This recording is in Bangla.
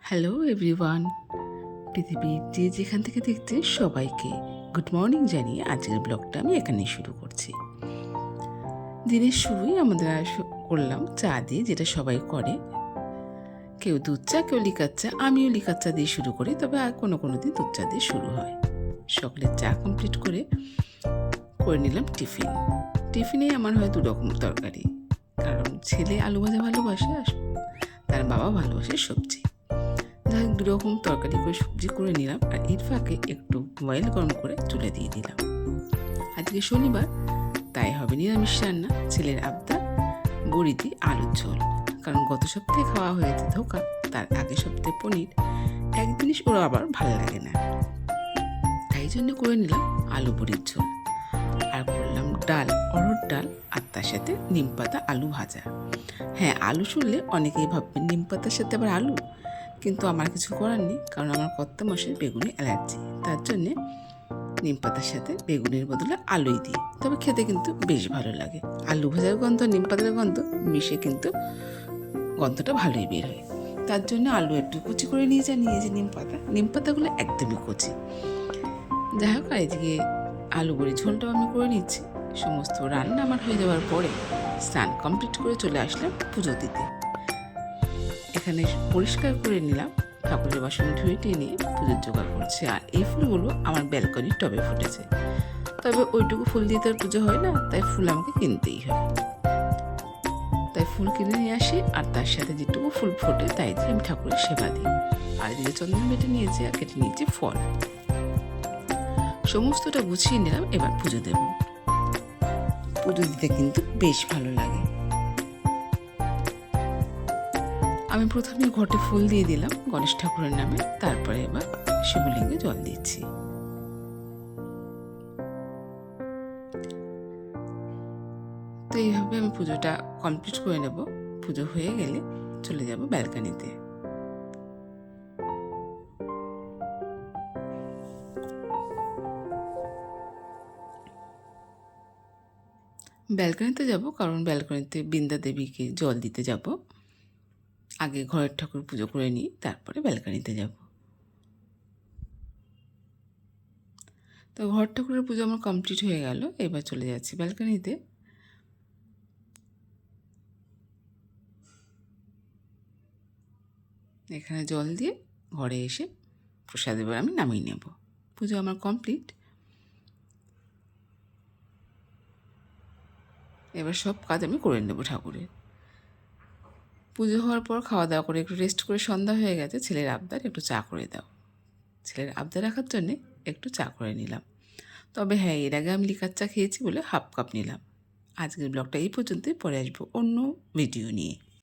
হ্যালো এভরিওয়ান, পৃথিবীর যে যেখান থেকে দেখতে সবাইকে গুড মর্নিং জানিয়ে আজকের ব্লগটা আমি এখানেই শুরু করছি। দিনের শুরুই আমাদের করলাম চা দিয়ে, যেটা সবাই করে। কেউ দুধ চা, কেউ লিকার চা, আমিও লিকার চা দিয়ে শুরু করি, তবে আর কোনো কোনো দিন দুধ চা দিয়ে শুরু হয়। সকালের চা কমপ্লিট করে নিলাম টিফিনে আমার হয় দু রকম তরকারি, কারণ ছেলে আলু ভাজা ভালোবাসে আর তার বাবা ভালোবাসে সবজি। যাই দু রকম তরকারি করে সবজি করে নিলাম, আর এর ফাঁকে একটু অয়েল গরম করে চুলে দিয়ে দিলাম। আজকে শনিবার, তাই হবে নিরামিষ রান্না। ছেলের আবদার বড়ি দিয়ে আলুর ঝোল, কারণ গত সপ্তাহে খাওয়া হয়েছে ধোকা, তার আগের সপ্তাহে পনির। এক জিনিস ওরা আবার ভালো লাগে না, তাই জন্য করে নিলাম আলু বড়ির ঝোল। আর করলাম ডাল, অরহর ডাল, আর তার সাথে নিম পাতা আলু ভাজা। হ্যাঁ, আলু শুনলে অনেকেই ভাববেন নিম পাতার সাথে আবার আলু, কিন্তু আমার কিছু করার নেই, কারণ আমার কর্তা মশাইয়ের বেগুনে অ্যালার্জি। তার জন্যে নিম পাতার সাথে বেগুনের বদলে আলুই দিই, তবে খেতে কিন্তু বেশ ভালো লাগে। আলু ভাজার গন্ধ, নিম পাতার গন্ধ মিশে কিন্তু গন্ধটা ভালোই বের হয়। তার জন্য আলু একটু কুচি করে নিয়ে নিয়েছি, নিম পাতাগুলো একদমই কচি। যাই হোক, আর এদিকে আলু বড়ি ঝোলটাও আমি করে নিচ্ছি। সমস্ত রান্না আমার হয়ে যাওয়ার পরে স্নান কমপ্লিট করে চলে আসলাম পুজো দিতে। এখানে পরিষ্কার করে নিলাম, ঠাকুরের বাসন ধুয়ে নিয়ে পুজোর জোগাড় করছে। আর এই ফুলগুলো আমার ব্যালকনির টবে ফুটেছে, তবে ওইটুকু ফুল দিয়ে তো আর পুজো হয় না, তাই ফুল আমাকে কিনতেই হয়। তাই ফুল কিনে নিয়ে আসি, আর তার সাথে যেটুকু ফুল ফোটে তাই দিয়ে আমি ঠাকুরের সেবা দিই। আর এদিকে চন্দন বেটে নিয়েছি আর কেটে নিয়েছি ফল। সমস্তটা গুছিয়ে নিলাম, এবার পুজো দেব। পুজো দিতে কিন্তু বেশ ভালো লাগে। আমি প্রথমে ঘটে ফুল দিয়ে দিলাম গণেশ ঠাকুরের নামে, তারপরে এবার শিবলিঙ্গে জল দিচ্ছি। তো এইভাবে আমি পুজোটা কমপ্লিট করে নেব। পুজো হয়ে গেলে চলে যাব ব্যালকনিতে। ব্যালকনিতে যাব, কারণ ব্যালকনিতে বৃন্দা দেবীকে জল দিতে যাব। আগে ঘরের ঠাকুর পুজো করে নিই, তারপরে ব্যালকনিতে যাব। তো ঘর ঠাকুরের পুজো আমার কমপ্লিট হয়ে গেল, এবার চলে যাচ্ছি ব্যালকনিতে। এখানে জল দিয়ে ঘরে এসে প্রসাদ এবার আমি নামিয়ে নেব। পুজো আমার কমপ্লিট। এবার সব কাজ আমি করে নেব ঠাকুরের। পুজো হওয়ার পর খাওয়া দাওয়া করে একটু রেস্ট করে সন্ধ্যা হয়ে গেছে। ছেলের আবদার একটু চা করে দাও, ছেলের আবদার রাখার জন্যে একটু চা করে নিলাম। তবে হ্যাঁ, এর আগে আমি লিকার চা খেয়েছি বলে হাফ কাপ নিলাম। আজকের ব্লগটা এই পর্যন্তই, পরে আসবো অন্য ভিডিও নিয়ে।